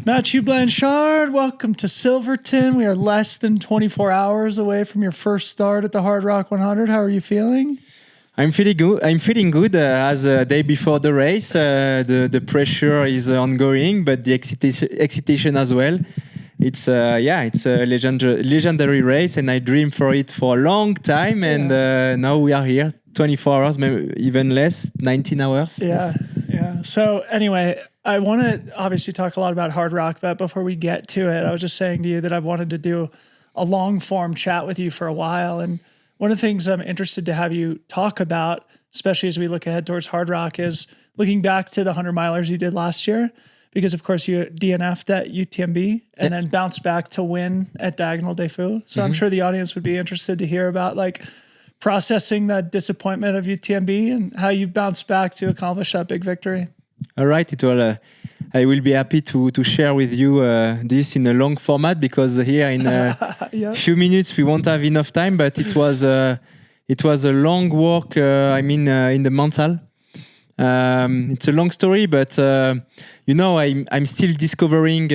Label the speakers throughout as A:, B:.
A: Mathieu Blanchard, welcome to Silverton. We are less than 24 hours away from your first start at the Hardrock 100. How are you feeling?
B: I'm feeling good as a day before the race. The pressure is ongoing, but the excitation as well. It's a legendary race, and I dreamed for it for a long time. And now we are here, 24 hours, maybe even less, 19 hours.
A: Yeah. So anyway, I want to obviously talk a lot about Hardrock, but before we get to it, I was just saying to you that I've wanted to do a long form chat with you for a while. And one of the things I'm interested to have you talk about, especially as we look ahead towards Hardrock, is looking back to the 100 milers you did last year, because of course you DNF'd at UTMB and then bounced back to win at Diagonal des Fous. So I'm sure the audience would be interested to hear about like processing that disappointment of UTMB and how you bounced back to accomplish that big victory.
B: All right, I will be happy to share with you this in a long format, because here in a few minutes we won't have enough time. But it was a long walk. In the Mental. It's a long story, but I'm still discovering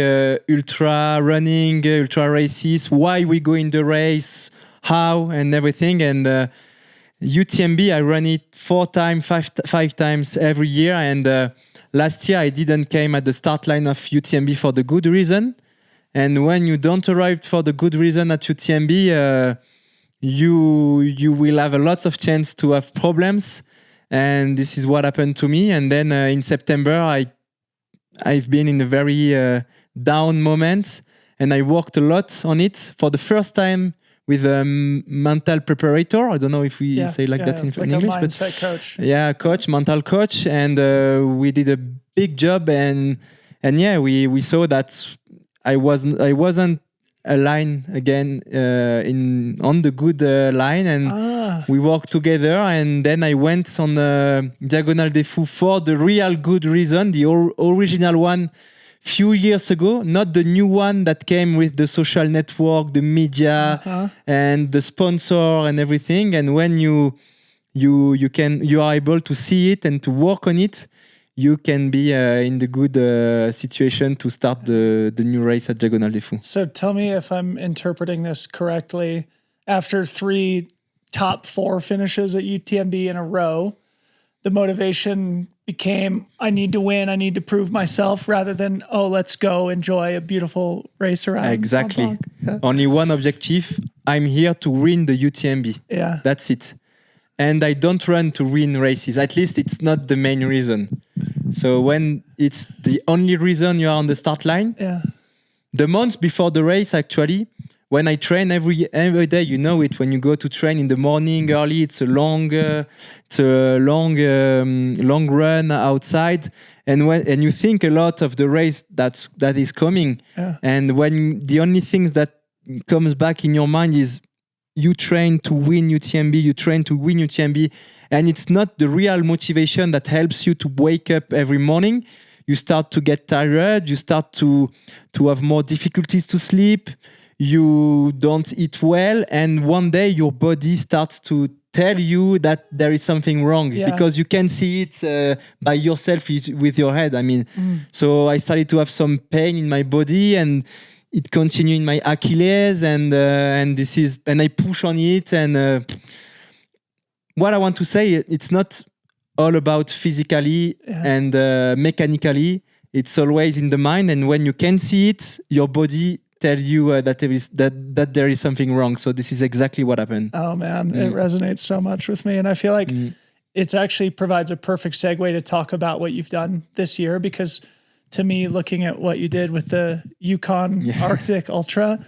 B: ultra running, ultra races. Why we go in the race, how, and everything. And UTMB, I run it 5 times every year, and last year I didn't came at the start line of UTMB for the good reason. And when you don't arrive for the good reason at UTMB, you will have a lot of chance to have problems. And this is what happened to me. And then in September, I've been in a very down moment, and I worked a lot on it for the first time with a mental preparator. I don't know if we say that in
A: like
B: English,
A: a mindset coach.
B: Yeah, mental coach, and we did a big job, and we saw that I wasn't aligned again on the good line, and we worked together, and then I went on Diagonal des Fous for the real good reason, the original one. Few years ago, not the new one that came with the social network, the media, and the sponsor and everything. And when you are able to see it and to work on it, you can be in the good situation to start the new race at Diagonal des Fous.
A: So tell me if I'm interpreting this correctly. After 3 top 4 finishes at UTMB in a row, the motivation became, I need to win, I need to prove myself, rather than, let's go enjoy a beautiful race around.
B: Exactly. Only one objective. I'm here to win the UTMB.
A: Yeah.
B: That's it. And I don't run to win races. At least it's not the main reason. So when it's the only reason you are on the start line, the months before the race, actually, when I train every day, you know it. When you go to train in the morning early, it's a long run outside, and you think a lot of the race that is coming. Yeah. And when the only things that comes back in your mind is you train to win UTMB, and it's not the real motivation that helps you to wake up every morning. You start to get tired. You start to have more difficulties to sleep. You don't eat well, and one day your body starts to tell you that there is something wrong, because you can see it by yourself with your head. So I started to have some pain in my body, and it continued in my Achilles, and I push on it. And what I want to say, it's not all about physically and mechanically. It's always in the mind, and when you can see it, your body tell you that there is something wrong. So this is exactly what happened.
A: Oh man, it resonates so much with me, and I feel like it actually provides a perfect segue to talk about what you've done this year, because to me, looking at what you did with the Yukon Arctic Ultra,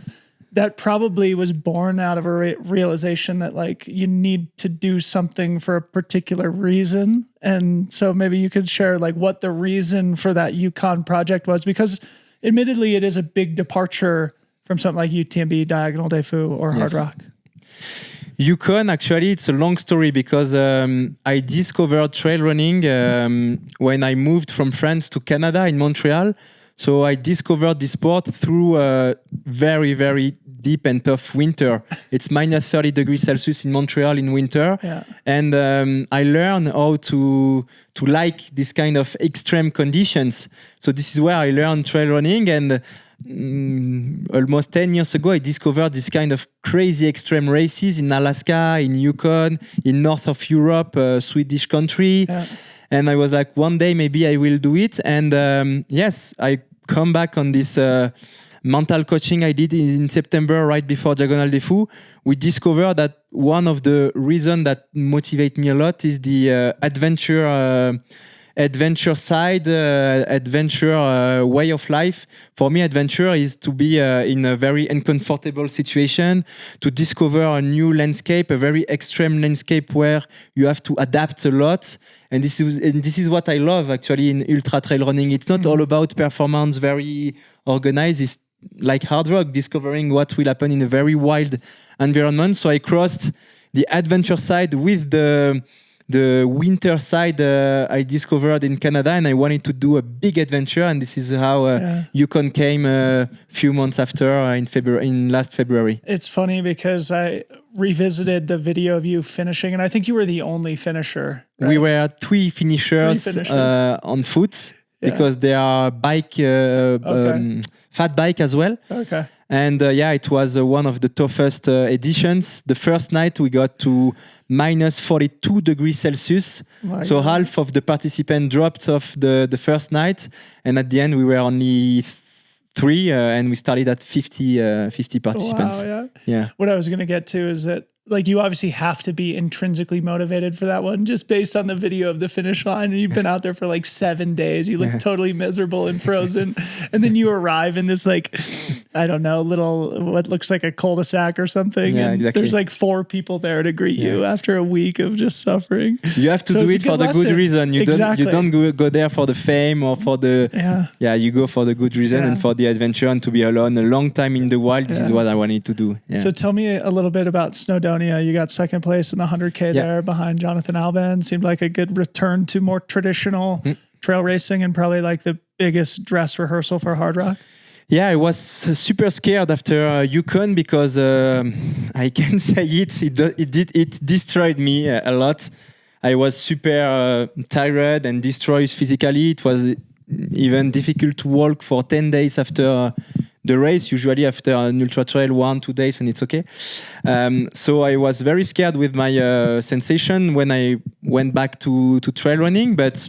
A: that probably was born out of a realization that like you need to do something for a particular reason. And so maybe you could share like what the reason for that Yukon project was, because admittedly, it is a big departure from something like UTMB, Diagonal des Fous, or Hardrock.
B: Yukon, actually, it's a long story, because I discovered trail running when I moved from France to Canada in Montreal. So I discovered this sport through very, very deep and tough winter. It's minus 30 degrees Celsius in Montreal in winter.
A: Yeah.
B: And I learned how to like this kind of extreme conditions. So this is where I learned trail running. And almost 10 years ago, I discovered this kind of crazy extreme races in Alaska, in Yukon, in north of Europe, Swedish country.
A: Yeah.
B: And I was like, one day maybe I will do it. And yes, I come back on this mental coaching I did in September, right before Diagonale des Fous. We discovered that one of the reasons that motivate me a lot is the adventure side, adventure way of life. For me, adventure is to be in a very uncomfortable situation, to discover a new landscape, a very extreme landscape where you have to adapt a lot. And this is what I love actually in ultra trail running. It's not all about performance, very organized. It's like Hardrock, discovering what will happen in a very wild environment. So I crossed the adventure side with the winter side I discovered in Canada, and I wanted to do a big adventure, and this is how Yukon came a few months after in last February.
A: It's funny because I revisited the video of you finishing, and I think you were the only finisher. Right?
B: We were three finishers. On foot because they are bike, fat bike as well.
A: Okay.
B: And it was one of the toughest editions. The first night we got to minus 42 degrees Celsius. So half of the participants dropped off the first night. And at the end, we were only three and we started at 50 participants.
A: Wow,
B: yeah.
A: What I was going to get to is that like you obviously have to be intrinsically motivated for that one just based on the video of the finish line, and you've been out there for like 7 days. You look totally miserable and frozen, and then you arrive in this like I don't know, little what looks like a cul-de-sac or something, and
B: exactly.
A: there's like 4 people there to greet you after a week of just suffering.
B: You have to do it for the good reason. You don't go there for the fame or for the you go for the good reason and for the adventure and to be alone a long time in the wild. This is what I wanted to do.
A: So tell me a little bit about Snowonia. You got second place in the 100K there behind Jonathan Alban. Seemed like a good return to more traditional trail racing and probably like the biggest dress rehearsal for Hardrock.
B: Yeah, I was super scared after Yukon because I can say it destroyed me a lot. I was super tired and destroyed physically. It was even difficult to walk for 10 days after the race. Usually after an ultra trail 1-2 days and it's okay. So I was very scared with my sensation when I went back to trail running, but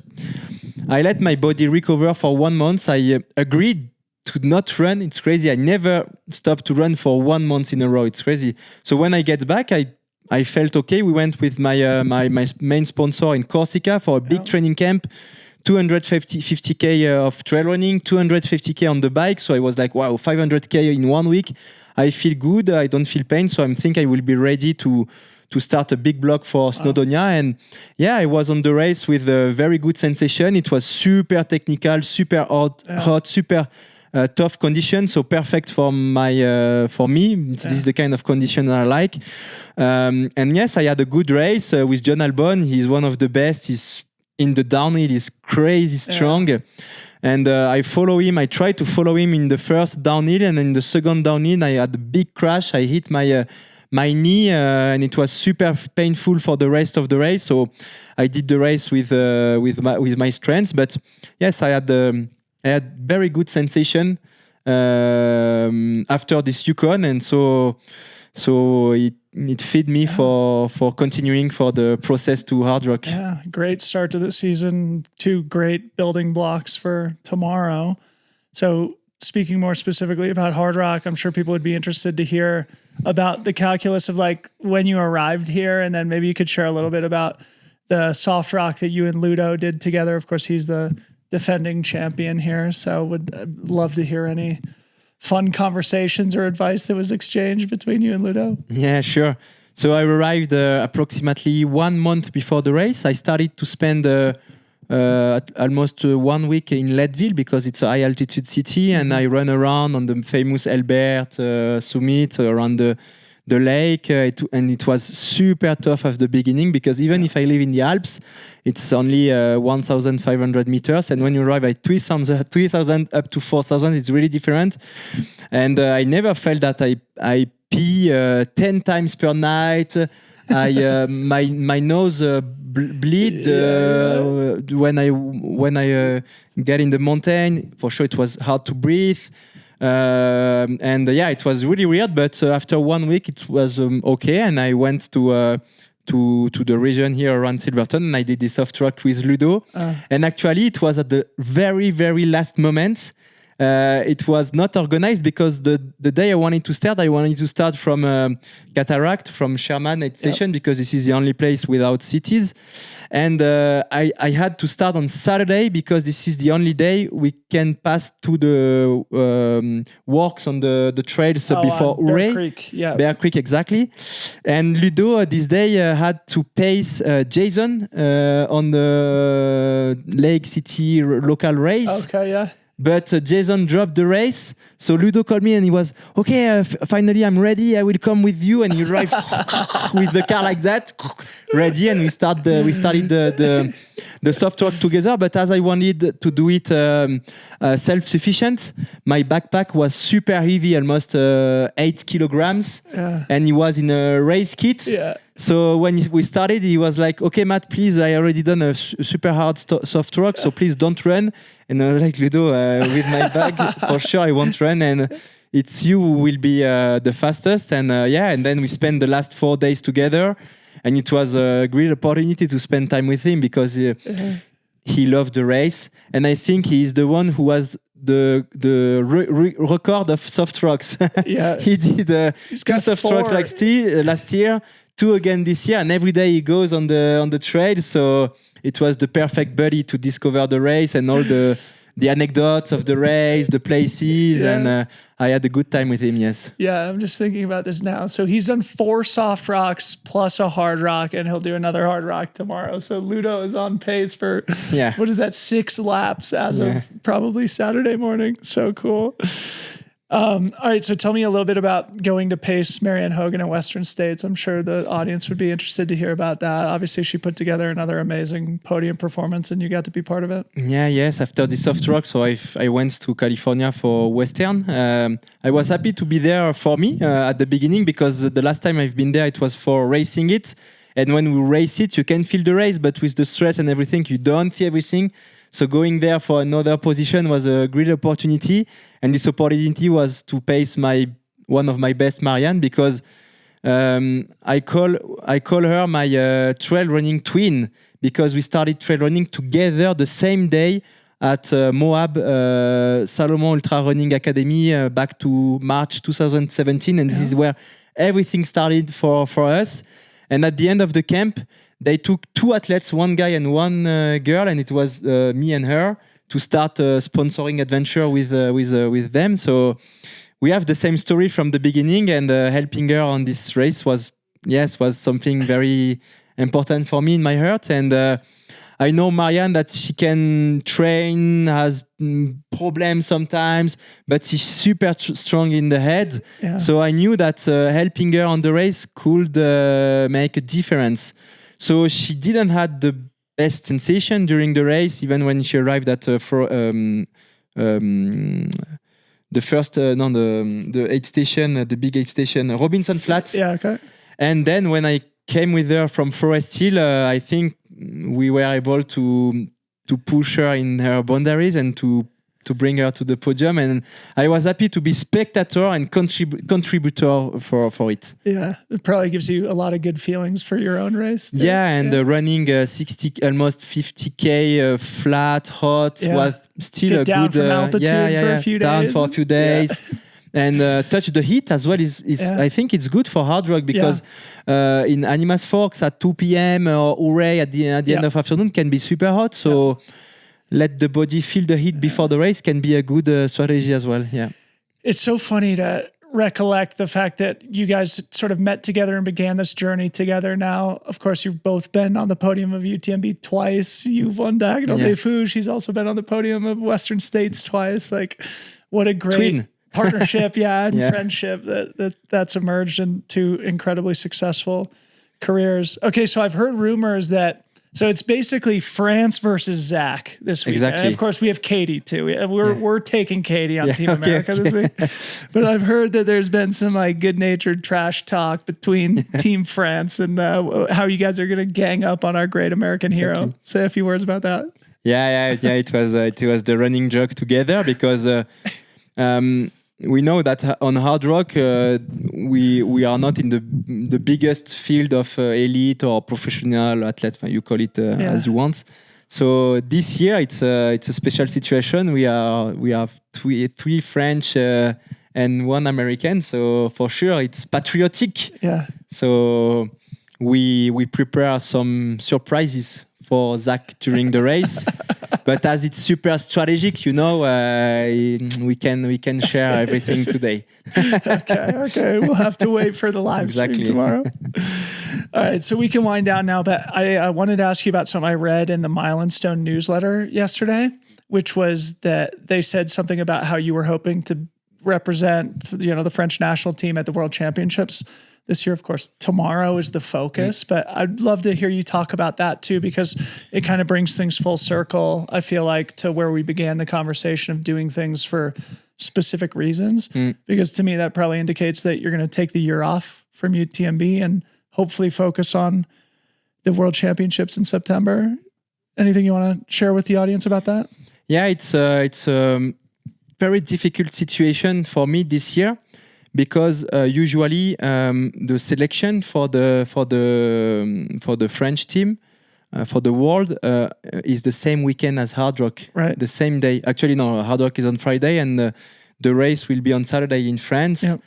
B: I let my body recover for 1 month. I agreed to not run. It's crazy. I never stopped to run for 1 month in a row. It's crazy. So when I get back, I felt okay. We went with my main sponsor in Corsica for a big training camp. 250k of trail running, 250k on the bike. So I was like, wow, 500k in 1 week. I feel good. I don't feel pain. So I think I will be ready to start a big block for Snowonia. And I was on the race with a very good sensation. It was super technical, super hot, super tough condition. So perfect for me. This is the kind of condition I like. And yes, I had a good race with John Albon. He's one of the best. He's in the downhill, he's crazy strong. And I follow him. I tried to follow him in the first downhill, and in the second downhill, I had a big crash. I hit my knee, and it was super painful for the rest of the race. So I did the race with my strengths. But yes, I had very good sensation after this Yukon, and so it fed me for continuing for the process to Hardrock.
A: Yeah, great start to the season. 2 great building blocks for tomorrow. So speaking more specifically about Hardrock, I'm sure people would be interested to hear about the calculus of like when you arrived here, and then maybe you could share a little bit about the soft rock that you and Ludo did together. Of course, he's the defending champion here, so would love to hear any fun conversations or advice that was exchanged between you and Ludo.
B: Yeah, sure. So I arrived approximately 1 month before the race. I started to spend almost 1 week in Leadville because it's a high altitude city, and I run around on the famous Elbert summit around the the lake, and it was super tough at the beginning because even if I live in the Alps, it's only 1,500 meters, and when you arrive at 3,000 up to 4,000, it's really different. And I never felt that I pee 10 times per night. My nose bleed when I get in the mountain. For sure, it was hard to breathe. It was really weird, but after 1 week it was okay, and I went to the region here around Silverton, and I did the soft rock with Ludo. And actually it was at the very, very last moment. It was not organized because the day I wanted to start from Cataract, from Sherman Aid Station, because this is the only place without cities. And I had to start on Saturday because this is the only day we can pass to the walks on the trails before
A: Bear Creek.
B: Bear Creek, exactly. And Ludo this day had to pace Jason on the Lake City local race.
A: Okay, yeah.
B: But Jason dropped the race, so Ludo called me and he was, okay, finally I'm ready, I will come with you. And he arrived with the car like that, ready, and we started the soft rock together. But as I wanted to do it self-sufficient, my backpack was super heavy, almost 8 kilograms, and he was in a race kit.
A: Yeah.
B: So when we started, he was like, okay, Matt, please, I already done a super hard soft rock, so please don't run. And I was like, Ludo, with my bag, for sure I won't run, and it's you who will be the fastest. And and then we spent the last 4 days together, and it was a great opportunity to spend time with him because he loved the race, and I think he is the one who has the record of soft rocks.
A: Yeah,
B: he did 2 soft rocks last year, 2 again this year, and every day he goes on the trail. So it was the perfect buddy to discover the race and all the anecdotes of the race, the places, and I had a good time with him, yes.
A: Yeah, I'm just thinking about this now. So he's done 4 soft rocks plus a hard rock, and he'll do another hard rock tomorrow. So Ludo is on pace for, what is that, 6 laps as of probably Saturday morning. So cool. All right, so tell me a little bit about going to pace Marianne Hogan in Western States. I'm sure the audience would be interested to hear about that. Obviously, she put together another amazing podium performance, and you got to be part of it.
B: Yes. After the soft rock, so I went to California for Western. I was happy to be there for me at the beginning because the last time I've been there, it was for racing it. And when we race it, you can feel the race, but with the stress and everything, you don't feel everything. So going there for another position was a great opportunity, and this opportunity was to pace one of my best Marianne because I call her my trail running twin because we started trail running together the same day at Moab Salomon Ultra Running Academy back to March 2017, and this is where everything started for us. And at the end of the camp, they took 2 athletes, 1 guy and 1 girl, and it was me and her to start a sponsoring adventure with them. So we have the same story from the beginning, and helping her on this race was something very important for me in my heart. And I know Marianne that she can train, has problems sometimes, but she's super strong in the head. Yeah. So I knew that helping her on the race could make a difference. So she didn't have the best sensation during the race, even when she arrived at the aid station, the big aid station, Robinson Flats.
A: Yeah, okay.
B: And then when I came with her from Forest Hill, I think we were able to push her in her boundaries and to bring her to the podium, and I was happy to be spectator and contributor for it.
A: Yeah, it probably gives you a lot of good feelings for your own race.
B: Running 60, almost 50k flat, hot was still
A: Get down from altitude for a few days.
B: Down for a few days. And touch the heat as well is I think it's good for hard rock because in Animas Forks at 2 p.m. or Ouray at the end of afternoon can be super hot. So let the body feel the heat before the race can be a good strategy as well. Yeah,
A: it's so funny to recollect the fact that you guys sort of met together and began this journey together. Now, of course, you've both been on the podium of UTMB twice. You've won Diagonal des Fous. She's also been on the podium of Western States twice. Like, what a great partnership, and friendship that's emerged into incredibly successful careers. Okay, so I've heard rumors that so it's basically France versus Zach this week.
B: Exactly.
A: And of course, we have Katie too. We're taking Katie on Team America this week. But I've heard that there's been some like good-natured trash talk between Team France and how you guys are going to gang up on our great American hero. Say a few words about that.
B: Yeah. It was the running joke together because we know that on Hardrock we are not in the biggest field of elite or professional athletes. You call it as you want. So this year it's a special situation. We have three French and one American. So for sure it's patriotic.
A: Yeah.
B: So we prepare some surprises for Zach during the race. But as it's super strategic, we can share everything today.
A: Okay. We'll have to wait for the live stream tomorrow. All right, so we can wind down now. But I wanted to ask you about something I read in the Mile and Stone newsletter yesterday, which was that they said something about how you were hoping to represent, the French national team at the World Championships this year. Of course, tomorrow is the focus, but I'd love to hear you talk about that too, because it kind of brings things full circle, I feel like, to where we began the conversation of doing things for specific reasons. Because to me, that probably indicates that you're going to take the year off from UTMB and hopefully focus on the World Championships in September. Anything you want to share with the audience about that?
B: Yeah, it's a very difficult situation for me this year. Because usually the selection for the French team for the world is the same weekend as Hardrock,
A: right? The
B: same day. Actually, no, Hardrock is on Friday, and the race will be on Saturday in France.
A: Yep.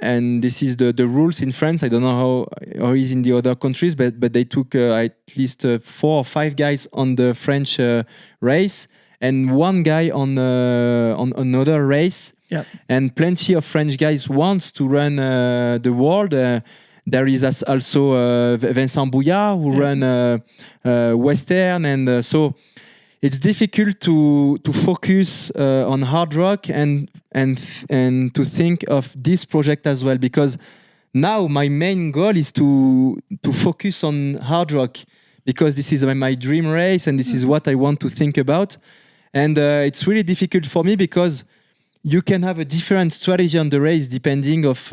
B: And this is the rules in France. I don't know how it is in the other countries, but they took at least 4 or 5 guys on the French race and 1 guy on another race.
A: Yep.
B: And plenty of French guys wants to run the world. There is also Vincent Bouillard who run Western, and so it's difficult to focus on Hardrock and to think of this project as well, because now my main goal is to focus on Hardrock, because this is my dream race and this is what I want to think about. And it's really difficult for me because you can have a different strategy on the race depending of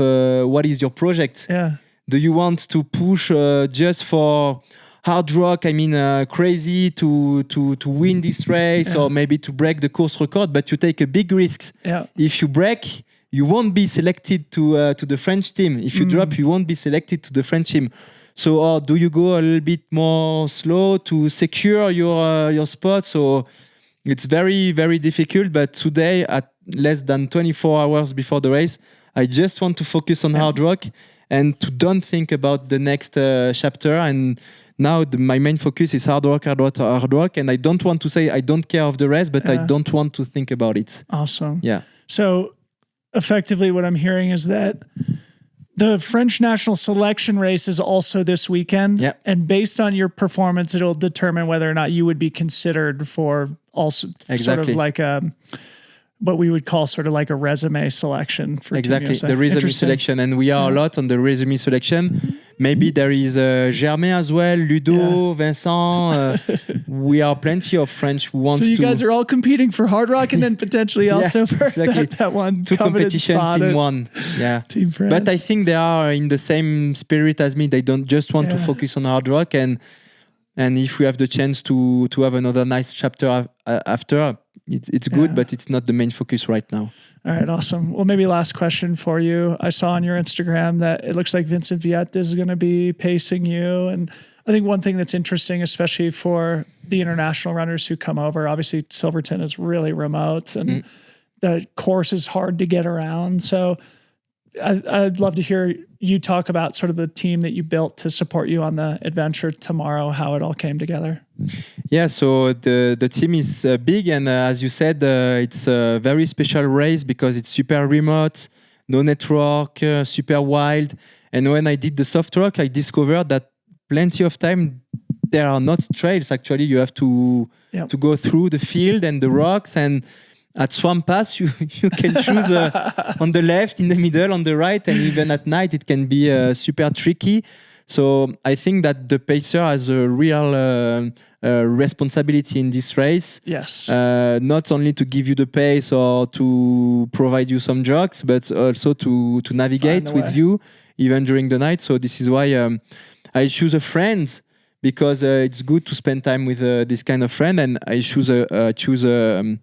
B: what is your project.
A: Yeah.
B: Do you want to push just for Hardrock? I mean, crazy to win this race, or maybe to break the course record, but you take a big risk.
A: Yeah.
B: If you break, you won't be selected to the French team. If you drop, you won't be selected to the French team. So, or do you go a little bit more slow to secure your spot? So it's very, very difficult. But today, at less than 24 hours before the race, I just want to focus on Hardrock and to don't think about the next chapter. And now my main focus is Hardrock. And I don't want to say I don't care of the rest, but I don't want to think about it.
A: Awesome.
B: Yeah.
A: So effectively what I'm hearing is that the French national selection race is also this weekend.
B: Yeah.
A: And based on your performance, it'll determine whether or not you would be considered for also sort of like what we would call sort of like a resume selection for
B: exactly the resume selection, and we are a lot on the resume selection. Maybe there is Germain as well, Ludo, Vincent. We are plenty of French who wants to.
A: So you guys are all competing for Hardrock, and then potentially also for that one
B: 2 competitions in one. Yeah,
A: Team France.
B: But I think they are in the same spirit as me. They don't just want to focus on Hardrock, and if we have the chance to have another nice chapter after. It's good, but it's not the main focus right now.
A: All right, awesome. Well, maybe last question for you. I saw on your Instagram that it looks like Vincent Viette is going to be pacing you. And I think one thing that's interesting, especially for the international runners who come over, obviously Silverton is really remote and the course is hard to get around. So I'd love to hear you talk about sort of the team that you built to support you on the adventure tomorrow, how it all came together.
B: Yeah, so the team is big, and as you said, it's a very special race because it's super remote, no network, super wild. And when I did the soft rock, I discovered that plenty of time there are not trails. Actually, you have to go through the field and the rocks, and at Swamp Pass, you can choose on the left, in the middle, on the right, and even at night it can be super tricky. So I think that the pacer has a real responsibility in this race.
A: Yes.
B: Not only to give you the pace or to provide you some jogs, but also to navigate with you even during the night. So this is why I choose a friend, because it's good to spend time with this kind of friend, and I choose a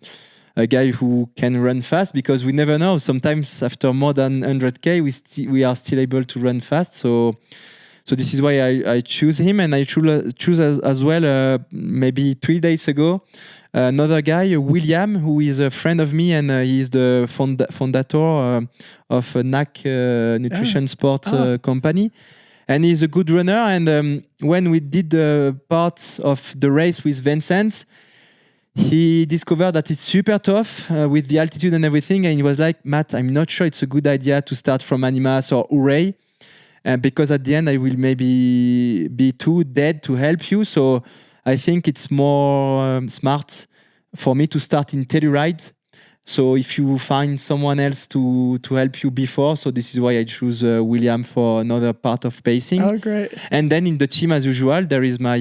B: guy who can run fast, because we never know. Sometimes after more than 100k, we are still able to run fast. So this is why I choose him, and I choose as well. Maybe 3 days ago, another guy, William, who is a friend of me, and he is the fondator of a NAC nutrition sport company. And he's a good runner. And when we did the parts of the race with Vincent, he discovered that it's super tough with the altitude and everything. And he was like, Matt, I'm not sure it's a good idea to start from Animas or Ouray, because at the end I will maybe be too dead to help you. So I think it's more smart for me to start in Telluride. So if you find someone else to help you before, so this is why I choose William for another part of pacing.
A: Oh, great!
B: And then in the team, as usual, there is my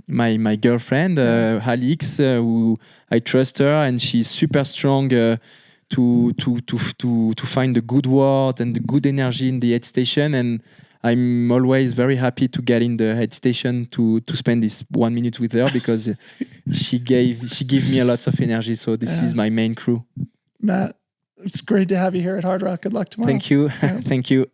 B: my girlfriend, Alix, who I trust her, and she's super strong to find the good word and the good energy in the head station. And I'm always very happy to get in the head station to spend this 1 minute with her, because she gave me a lot of energy. So this is my main crew.
A: Matt, it's great to have you here at Hardrock. Good luck tomorrow.
B: Thank you. Thank you.